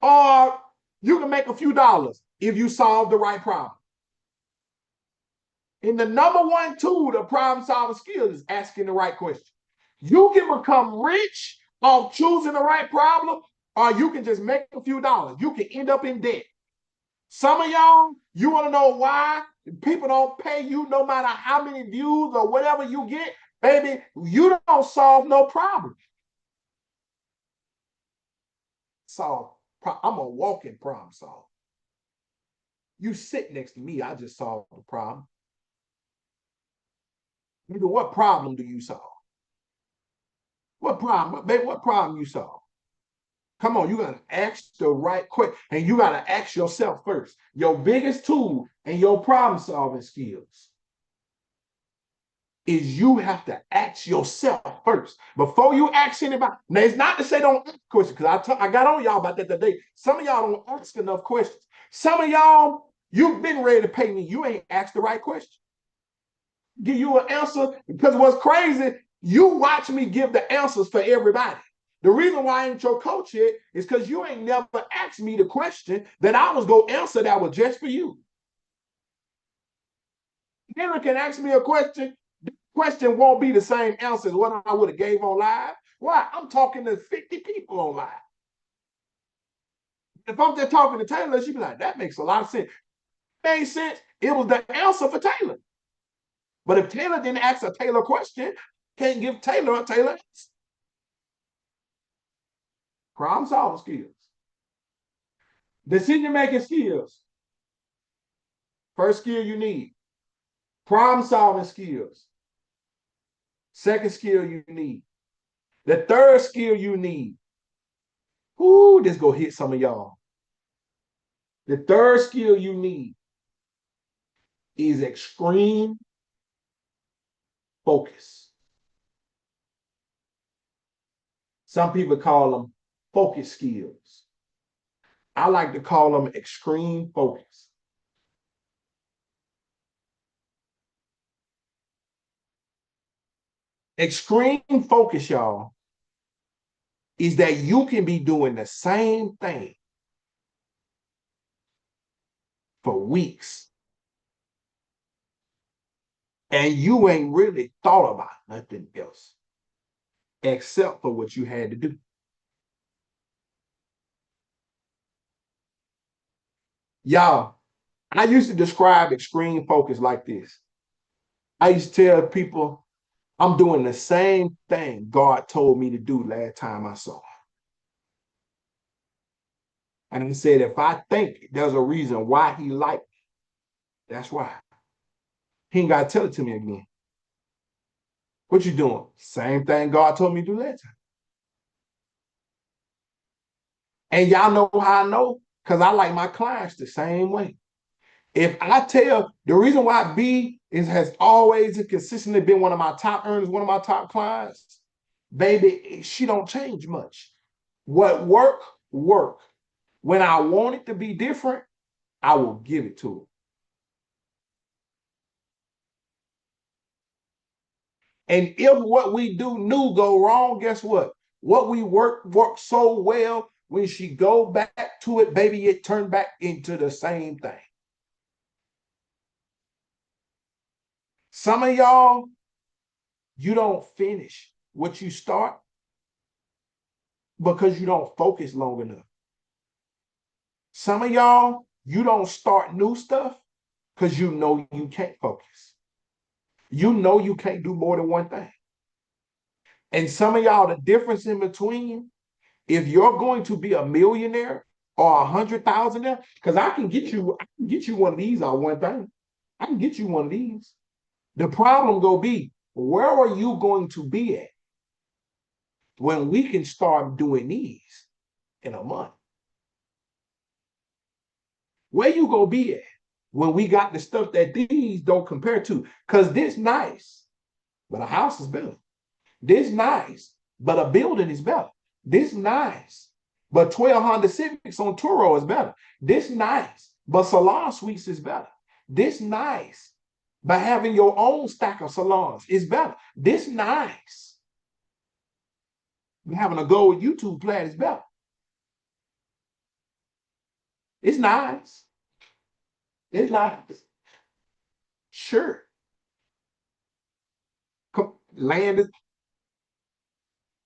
or you can make a few dollars if you solve the right problem. And the number one tool to problem solving skills is asking the right question. You can become rich off choosing the right problem, or you can just make a few dollars. You can end up in debt. Some of y'all, you want to know why people don't pay you no matter how many views or whatever you get? Baby, you don't solve no problem. I'm a walking problem solver. You sit next to me, I just solved the problem. Nigga, what problem do you solve? What problem? Baby, what problem you solve? Come on, you got to ask the right question. And you got to ask yourself first. Your biggest tool in your problem solving skills is you have to ask yourself first before you ask anybody. Now, it's not to say don't ask questions, because I got on y'all about that today. Some of y'all don't ask enough questions. Some of y'all, you've been ready to pay me. You ain't asked the right question. Give you an answer, because what's crazy, you watch me give the answers for everybody. The reason why I ain't your coach yet is because you ain't never asked me the question that I was going to answer that was just for you. Never can ask me a question. The question won't be the same answer as what I would have gave on live. Why? I'm talking to 50 people on live. If I'm just talking to Taylor, she'd be like, that makes a lot of sense. It made sense. It was the answer for Taylor. But if Taylor didn't ask a Taylor question, can't give Taylor a Taylor answer. Problem solving skills. Decision-making skills. First skill you need. Problem solving skills. Second skill you need. The third skill you need. Ooh, this go hit some of y'all. The third skill you need is extreme focus. Some people call them focus skills. I like to call them extreme focus. Extreme focus, y'all, is that you can be doing the same thing for weeks and you ain't really thought about nothing else except for what you had to do. Y'all, I used to describe extreme focus like this. I used to tell people, I'm doing the same thing God told me to do last time I saw him. And he said, if I think there's a reason why he liked me, that's why. He ain't got to tell it to me again. What you doing? Same thing God told me to do that time. And y'all know how I know? Because I like my clients the same way. If I tell the reason why B has always and consistently been one of my top earners, one of my top clients, baby, she don't change much. What work, work. When I want it to be different, I will give it to her. And if what we do new go wrong, guess what? What we work so well, when she go back to it, baby, it turned back into the same thing. Some of y'all, you don't finish what you start because you don't focus long enough. Some of y'all, you don't start new stuff because you know you can't focus. You know you can't do more than one thing. And some of y'all, the difference in between, if you're going to be a millionaire or 100,000, because I can get you one of these on one thing. I can get you one of these. The problem go be, where are you going to be at when we can start doing these in a month? Where you gonna be at when we got the stuff that these don't compare to? Because this nice, but a house is better. This nice, but a building is better. This nice, but 12 Honda Civics on Turo is better. This nice, but salon suites is better. This nice, but having your own stack of salons is better. This nice, having a gold YouTube plan is better. It's nice. It's nice. Sure. Land is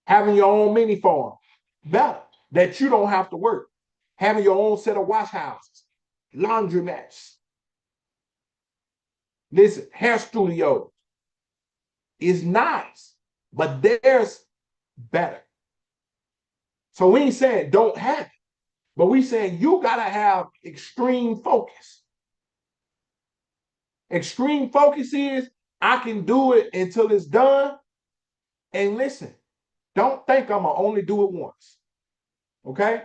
having your own mini farm, better, that you don't have to work. Having your own set of wash houses, laundromats. Listen, hair studio is nice, but there's better. So we ain't saying don't have it, but we saying you gotta have extreme focus. Extreme focus is I can do it until it's done. And listen, don't think I'm gonna only do it once. Okay?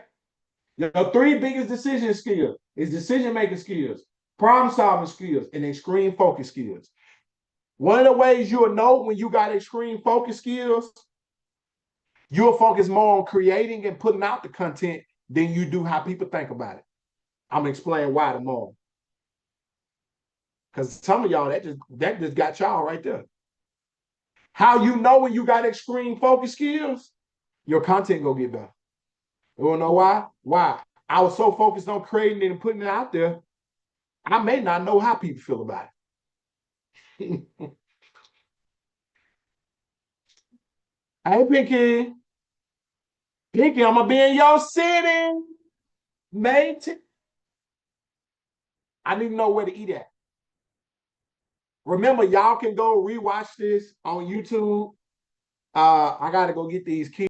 Your three biggest decision skills is decision-making skills, problem-solving skills, and extreme focus skills. One of the ways you'll know when you got extreme focus skills, you'll focus more on creating and putting out the content than you do how people think about it. I'm gonna explain why tomorrow. Because some of y'all, that just got y'all right there. How you know when you got extreme focus skills? Your content gonna get better. You wanna know why? Why? I was so focused on creating it and putting it out there, I may not know how people feel about it. Hey, Pinky. Pinky, I'm gonna be in your city, mate. I need to know where to eat at. Remember, y'all can go rewatch this on YouTube. I gotta go get these kids.